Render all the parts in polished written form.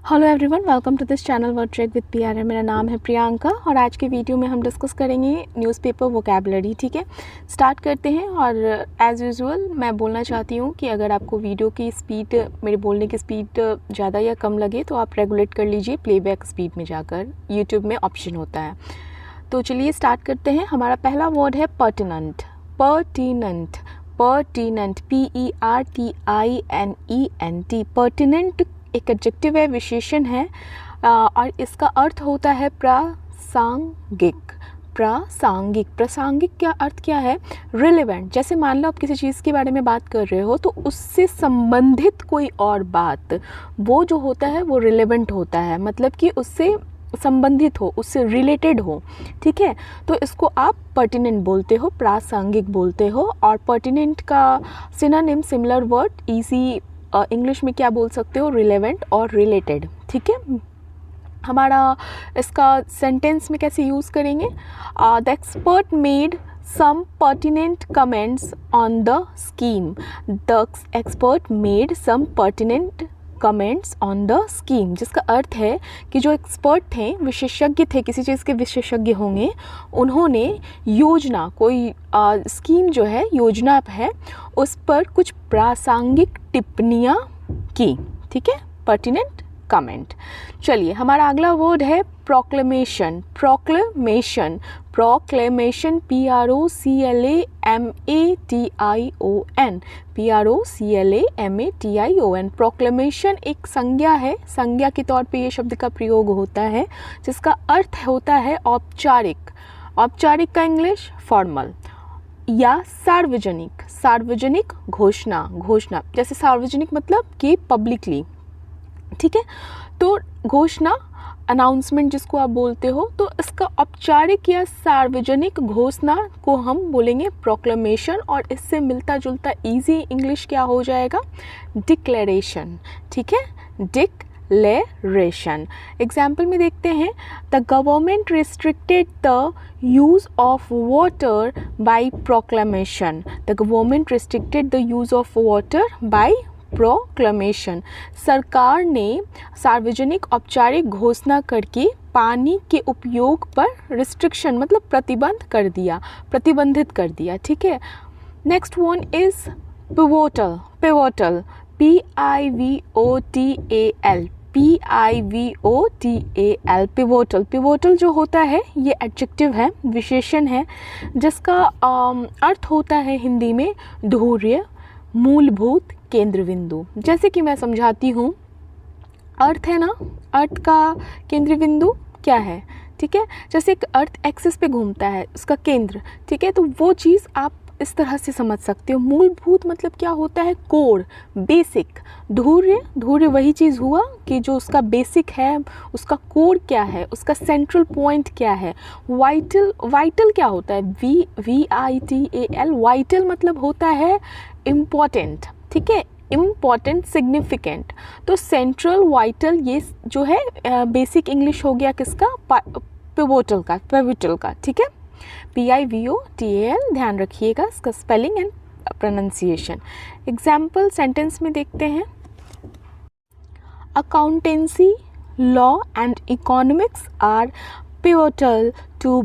Hello everyone, welcome to this channel word track with PR. मेरा नाम है प्रियंका और आज के वीडियो में हम डिस्कस करेंगे न्यूज़पेपर वोकैबुलरी। ठीक है, स्टार्ट करते हैं। और एज़ यूजुअल मैं बोलना चाहती हूँ कि अगर आपको वीडियो की स्पीड, मेरे बोलने की स्पीड ज़्यादा या कम लगे तो आप रेगुलेट कर लीजिए प्लेबैक स्पीड में जाकर, यूट्यूब में ऑप्शन होता है। तो चलिए स्टार्ट करते हैं। हमारा पहला वर्ड है pertinent. Pertinent, pertinent, PERTINENT। Pertinent एक एडजेक्टिव है, विशेषण है, और इसका अर्थ होता है प्रासंगिक। प्रासंगिक, प्रासंगिक क्या अर्थ क्या है? रिलेवेंट। जैसे मान लो आप किसी चीज़ के बारे में बात कर रहे हो तो उससे संबंधित कोई और बात, वो जो होता है वो रिलेवेंट होता है, मतलब कि उससे संबंधित हो, उससे रिलेटेड हो। ठीक है, तो इसको आप पर्टिनेंट बोलते हो, प्रासंगिक बोलते हो। और पर्टिनेंट का synonym, similar word easy English में क्या बोल सकते हो? रिलेवेंट और रिलेटेड। ठीक है, हमारा इसका सेंटेंस में कैसे यूज़ करेंगे? The expert made some pertinent comments on the scheme. The expert made some pertinent comments on the scheme, जिसका अर्थ है कि जो एक्सपर्ट थे, विशेषज्ञ थे, किसी चीज़ के विशेषज्ञ होंगे, उन्होंने योजना, कोई स्कीम जो है, योजना है, उस पर कुछ प्रासंगिक टिप्पणियाँ की। ठीक है, पर्टिनेंट कमेंट। चलिए, हमारा अगला वर्ड है proclamation. Proclamation, proclamation, PROCLAMATION, PROCLAMATION। Proclamation एक संज्ञा है, संज्ञा के तौर पे ये शब्द का प्रयोग होता है, जिसका अर्थ होता है औपचारिक। औपचारिक का इंग्लिश फॉर्मल, या सार्वजनिक, सार्वजनिक घोषणा। घोषणा जैसे सार्वजनिक मतलब कि पब्लिकली। ठीक है, तो घोषणा, अनाउंसमेंट जिसको आप बोलते हो, तो इसका औपचारिक या सार्वजनिक घोषणा को हम बोलेंगे प्रोक्लेमेशन। और इससे मिलता जुलता इजी इंग्लिश क्या हो जाएगा? डिक्लेरेशन। ठीक है, डिक्लेरेशन। एग्जाम्पल में देखते हैं, the government restricted the use of water bye proclamation. The government restricted the use of water bye proclamation. सरकार ने सार्वजनिक औपचारिक घोषणा करके पानी के उपयोग पर रिस्ट्रिक्शन मतलब प्रतिबंध कर दिया, प्रतिबंधित कर दिया। ठीक है, next one is pivotal. Pivotal, PIVOTAL, PIVOTAL, pivotal. Pivotal जो होता है ये एडजेक्टिव है, विशेषण है, जिसका अर्थ होता है हिंदी में ध्रुवीय, मूलभूत, केंद्र बिंदु। जैसे कि मैं समझाती हूँ, अर्थ है ना, अर्थ का केंद्र बिंदु क्या है? ठीक है, जैसे एक अर्थ एक्सिस पे घूमता है, उसका केंद्र। ठीक है, तो वो चीज़ आप इस तरह से समझ सकते हो। मूलभूत मतलब क्या होता है? Core, basic. ध्रुवीय, ध्रुवीय वही चीज़ हुआ कि जो उसका बेसिक है, उसका कोर क्या है, उसका सेंट्रल पॉइंट क्या है। वाइटल, वाइटल क्या होता है? VITAL, वाइटल मतलब होता है इम्पॉर्टेंट। ठीक है, इम्पॉर्टेंट, सिग्निफिकेंट। तो सेंट्रल, वाइटल, ये जो है बेसिक इंग्लिश हो गया किसका? पिवोटल का, पिवोटल का। ठीक है, PIVOTAL, ध्यान रखिएगा इसका spelling and pronunciation. Example sentence में देखते हैं, accountancy, law and economics are pivotal to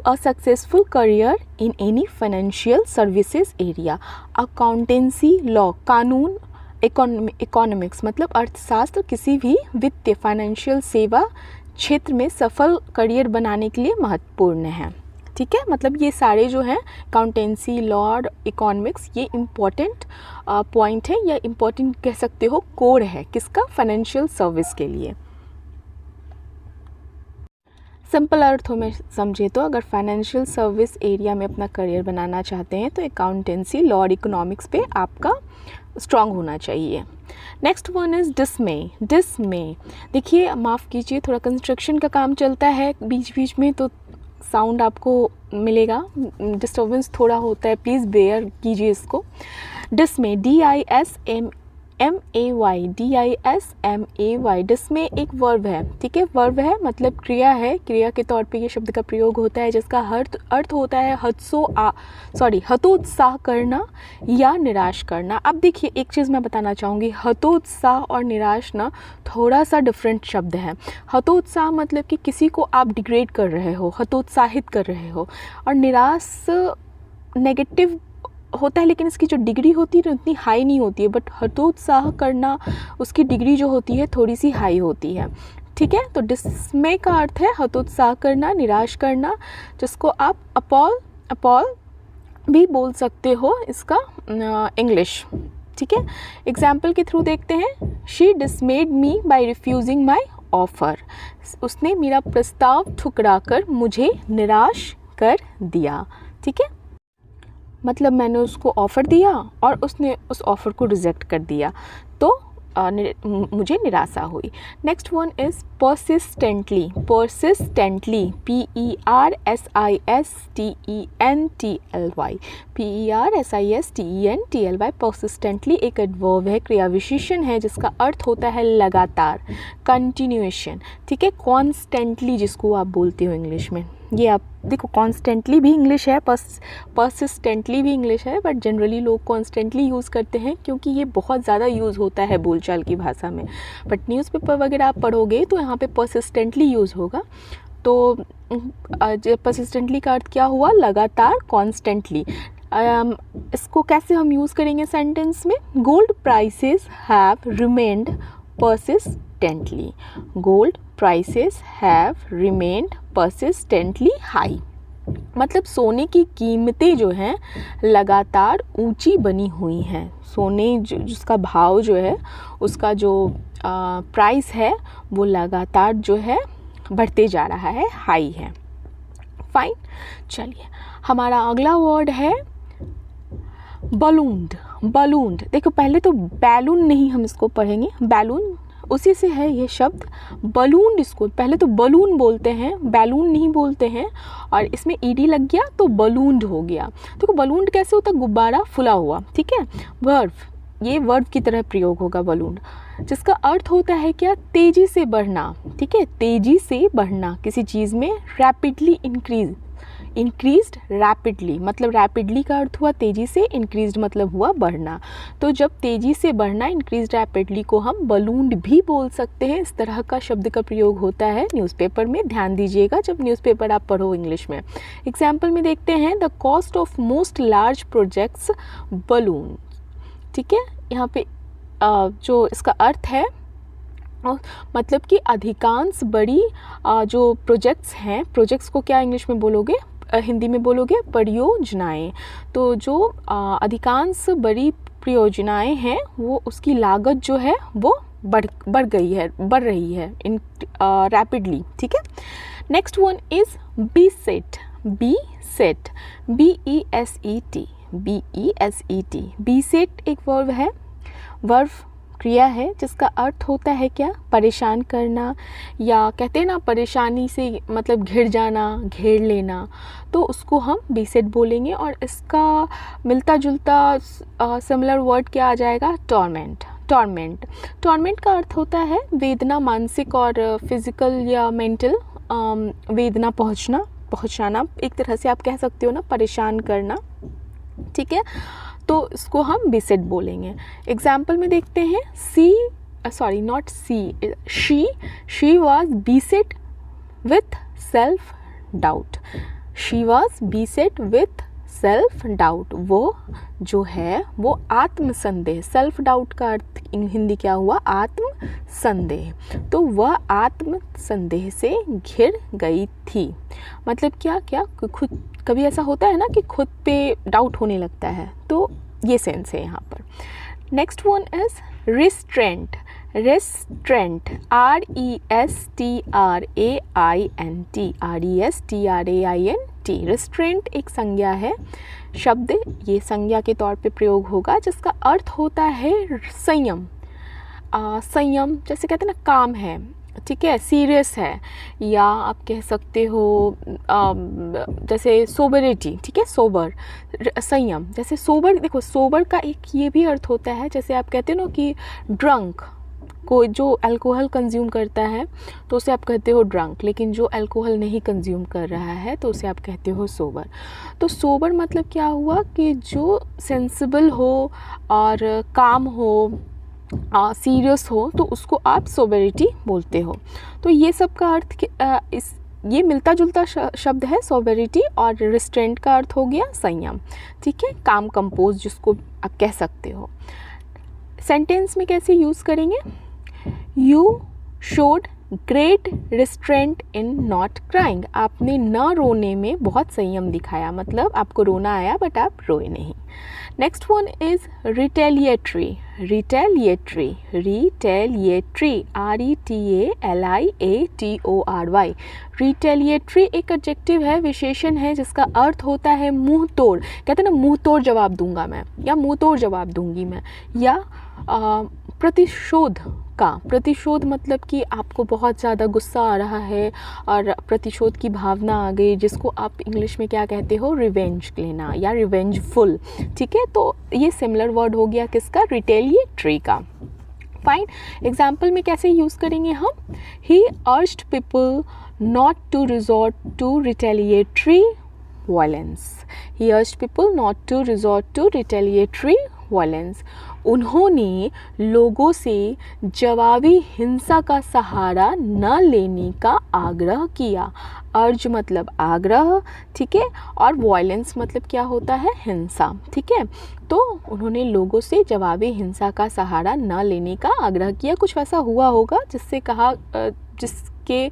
a successful career in any financial services area. Accountancy, law, कानून, इकोनॉमिक्स मतलब अर्थशास्त्र, किसी भी वित्तीय, फाइनेंशियल सेवा क्षेत्र में सफल करियर बनाने के लिए महत्वपूर्ण है। ठीक है, मतलब ये सारे जो हैं अकाउंटेंसी, लॉ, इकोनॉमिक्स, ये इम्पॉर्टेंट पॉइंट है, या इम्पॉर्टेंट कह सकते हो, कोर है किसका? फाइनेंशियल सर्विस के लिए। सिंपल अर्थों में समझे तो अगर फाइनेंशियल सर्विस एरिया में अपना करियर बनाना चाहते हैं तो अकाउंटेंसी, लॉ और इकोनॉमिक्स पे आपका स्ट्रांग होना चाहिए। Next one is डिसमे। डिसमे, देखिए माफ़ कीजिए, थोड़ा कंस्ट्रक्शन का काम चलता है बीच बीच में, तो साउंड आपको मिलेगा, डिस्टर्बेंस थोड़ा होता है, प्लीज़ बेयर कीजिए इसको। डिसमे, DISMAY, MAY डिसमे एक वर्ब है, ठीक है, वर्ब है मतलब क्रिया है, क्रिया के तौर पे ये शब्द का प्रयोग होता है जिसका अर्थ होता है हतोत्साह करना या निराश करना। अब देखिए एक चीज़ मैं बताना चाहूँगी, हतोत्साह और निराश ना थोड़ा सा डिफरेंट शब्द है। हतोत्साह मतलब कि किसी को आप डिग्रेड कर रहे हो, हतोत्साहित कर रहे हो, और निराश नेगेटिव होता है लेकिन इसकी जो डिग्री होती है उतनी हाई नहीं होती है, बट हतोत्साह करना उसकी डिग्री जो होती है थोड़ी सी हाई होती है, ठीक है। तो डिसमे का अर्थ है हतोत्साह करना, निराश करना, जिसको आप अपॉल भी बोल सकते हो इसका इंग्लिश, ठीक है। एग्जाम्पल के थ्रू देखते हैं। She dismayed me by refusing my offer, उसने मेरा प्रस्ताव ठुकराकर मुझे निराश कर दिया, ठीक है। मतलब मैंने उसको ऑफ़र दिया और उसने उस ऑफ़र को रिजेक्ट कर दिया, तो मुझे निराशा हुई। Next one is persistently, persistently, persistently एक एडवर्ब है, क्रिया विशेषण है जिसका अर्थ होता है लगातार, कंटिन्यूएशन, ठीक है। कॉन्स्टेंटली जिसको आप बोलते हो इंग्लिश में, ये आप देखो कॉन्स्टेंटली भी इंग्लिश है, परसिस्टेंटली भी इंग्लिश है, बट जनरली लोग कॉन्स्टेंटली यूज़ करते हैं क्योंकि ये बहुत ज़्यादा यूज़ होता है बोलचाल की भाषा में। बट न्यूज़पेपर वगैरह आप पढ़ोगे तो यहाँ पे परसिस्टेंटली यूज़ होगा। तो परसिस्टेंटली का अर्थ क्या हुआ, लगातार, कॉन्स्टेंटली। इसको कैसे हम यूज़ करेंगे सेंटेंस में, gold prices have remained persistently, gold prices have remained persistently high, मतलब सोने की कीमतें जो हैं लगातार ऊंची बनी हुई हैं। सोने जिसका भाव जो है उसका जो प्राइस है वो लगातार जो है बढ़ते जा रहा है, हाई है। फाइन, चलिए हमारा अगला वर्ड है बलून्ड। देखो पहले तो बैलून नहीं हम इसको पढ़ेंगे, बैलून उसी से है ये शब्द। बलून, इसको पहले तो बलून बोलते हैं, बैलून नहीं बोलते हैं, और इसमें ईडी लग गया तो बलून्ड हो गया। देखो बलून्ड कैसे होता है, गुब्बारा फुला हुआ, ठीक है। वर्ब, ये वर्ब की तरह प्रयोग होगा बलून्ड, जिसका अर्थ होता है क्या, तेज़ी से बढ़ना, ठीक है, तेज़ी से बढ़ना किसी चीज़ में, रैपिडली इंक्रीज्ड रैपिडली, मतलब रैपिडली का अर्थ हुआ तेज़ी से, इंक्रीज्ड मतलब हुआ बढ़ना। तो जब तेज़ी से बढ़ना, इंक्रीज्ड रैपिडली को हम बलून्ड भी बोल सकते हैं। इस तरह का शब्द का प्रयोग होता है न्यूज़पेपर में, ध्यान दीजिएगा जब न्यूज़पेपर आप पढ़ो इंग्लिश में। एग्जाम्पल में देखते हैं, the cost of most large projects balloon, ठीक है। यहाँ पे जो इसका अर्थ है मतलब कि अधिकांश बड़ी जो प्रोजेक्ट्स हैं, प्रोजेक्ट्स को क्या इंग्लिश में बोलोगे, हिंदी में बोलोगे परियोजनाएं। तो जो अधिकांश बड़ी परियोजनाएं हैं वो उसकी लागत जो है वो बढ़ रही है इन रैपिडली, ठीक है। Next one is beset, beset एक वर्ब है, वर्ब क्रिया है जिसका अर्थ होता है क्या, परेशान करना, या कहते हैं ना परेशानी से मतलब घिर जाना, घेर लेना, तो उसको हम बीसेट बोलेंगे। और इसका मिलता जुलता सिमिलर वर्ड क्या आ जाएगा, टॉर्मेंट का अर्थ होता है वेदना, मानसिक और फिजिकल या मेंटल वेदना पहुंचाना, एक तरह से आप कह सकते हो ना, परेशान करना, ठीक है। तो इसको हम बीसेट बोलेंगे। एग्जाम्पल में देखते हैं, she was beset with self doubt, वो जो है वो आत्मसंदेह, सेल्फ डाउट का अर्थ हिंदी क्या हुआ, आत्मसंदेह, तो वह आत्मसंदेह से घिर गई थी। मतलब क्या खुद, कभी ऐसा होता है ना कि खुद पे डाउट होने लगता है, तो ये सेंस है यहाँ पर। Next one is restraint, RESTRAINT, restraint एक संज्ञा है, शब्द ये संज्ञा के तौर पे प्रयोग होगा जिसका अर्थ होता है संयम। संयम जैसे कहते हैं ना, काम है, ठीक है, सीरियस है, या आप कह सकते हो जैसे सोबरिटी, ठीक है, सोबर, संयम। जैसे सोबर, देखो सोबर का एक ये भी अर्थ होता है, जैसे आप कहते हो ना कि ड्रंक, कोई जो अल्कोहल कंज्यूम करता है तो उसे आप कहते हो ड्रंक, लेकिन जो अल्कोहल नहीं कंज्यूम कर रहा है तो उसे आप कहते हो सोबर। तो सोबर मतलब क्या हुआ कि जो सेंसिबल हो और काम हो, सीरियस हो, तो उसको आप सोबरिटी बोलते हो। तो ये सब का अर्थ ये मिलता जुलता शब्द है सोबरिटी, और रिस्ट्रेंट का अर्थ हो गया संयम, ठीक है, काम कंपोज जिसको आप कह सकते हो। सेंटेंस में कैसे यूज़ करेंगे? You showed great restraint in not crying, आपने न रोने में बहुत संयम दिखाया, मतलब आपको रोना आया बट आप रोए नहीं। Next one is retaliatory, retaliatory, retaliatory, RETALIATORY। Retaliatory एक एडजेक्टिव है, विशेषण है, जिसका अर्थ होता है मुंह तोड़। कहते हैं ना, मुंह तोड़ जवाब दूंगा मैं, या मुंह तोड़ जवाब दूंगी मैं, या प्रतिशोध का। प्रतिशोध मतलब कि आपको बहुत ज़्यादा गुस्सा आ रहा है और प्रतिशोध की भावना आ गई, जिसको आप इंग्लिश में क्या कहते हो? रिवेंज लेना या रिवेंजफुल, ठीक है। तो ये सिमिलर वर्ड हो गया किसका? रिटेलिएटरी का। फाइन, एग्जाम्पल में कैसे यूज़ करेंगे हम? He urged people not to resort to retaliatory violence. He urged people not to resort to retaliatory violence. उन्होंने लोगों से जवाबी हिंसा का सहारा न लेने का आग्रह किया। अर्ज मतलब आग्रह, ठीक है, और वायलेंस मतलब क्या होता है? हिंसा, ठीक है। तो उन्होंने लोगों से जवाबी हिंसा का सहारा न लेने का आग्रह किया। कुछ वैसा हुआ होगा जिससे कहा, जिसके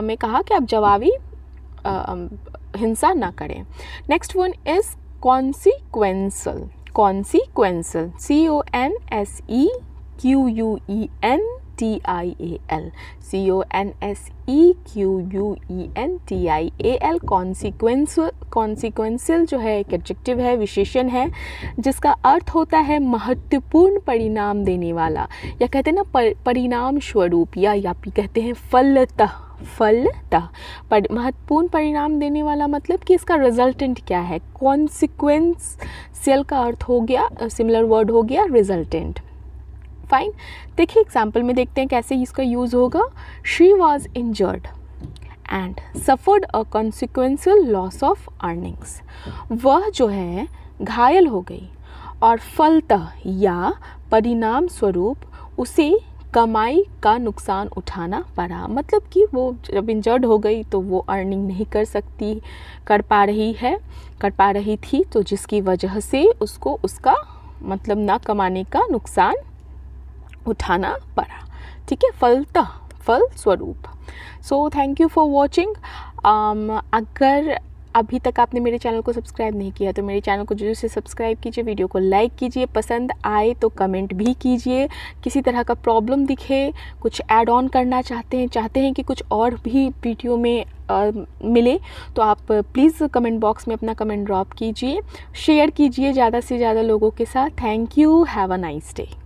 में कहा कि आप जवाबी हिंसा ना करें। Next one is consequential, consequential, CONSEQUENTIAL, CONSEQUENTIAL, consequential. Consequential जो है एक एडजेक्टिव है, विशेषण है, जिसका अर्थ होता है महत्वपूर्ण परिणाम देने वाला, या कहते हैं ना परिणाम स्वरूप, या कहते हैं फलतः, फलतः महत्वपूर्ण परिणाम देने वाला, मतलब कि इसका रिजल्टेंट क्या है? कॉन्सिक्वेंशियल का अर्थ हो गया, सिमिलर वर्ड हो गया रिजल्टेंट। फाइन, देखिए एग्जाम्पल में देखते हैं कैसे इसका यूज़ होगा। She was injured and suffered a consequential loss of earnings. वह जो है घायल हो गई और फलतः या परिणाम स्वरूप उसे कमाई का नुकसान उठाना पड़ा। मतलब कि वो जब इंजर्ड हो गई तो वो अर्निंग नहीं कर पा रही थी, तो जिसकी वजह से उसको उसका मतलब ना कमाने का नुकसान उठाना पड़ा, ठीक है, फलतः, फल स्वरूप। So thank you for watching. अगर अभी तक आपने मेरे चैनल को सब्सक्राइब नहीं किया तो मेरे चैनल को जरूर से सब्सक्राइब कीजिए, वीडियो को लाइक कीजिए, पसंद आए तो कमेंट भी कीजिए। किसी तरह का प्रॉब्लम दिखे, कुछ ऐड ऑन करना चाहते हैं कि कुछ और भी वीडियो में मिले, तो आप प्लीज़ कमेंट बॉक्स में अपना कमेंट ड्रॉप कीजिए, शेयर कीजिए ज़्यादा से ज़्यादा लोगों के साथ। Thank you, have a nice day.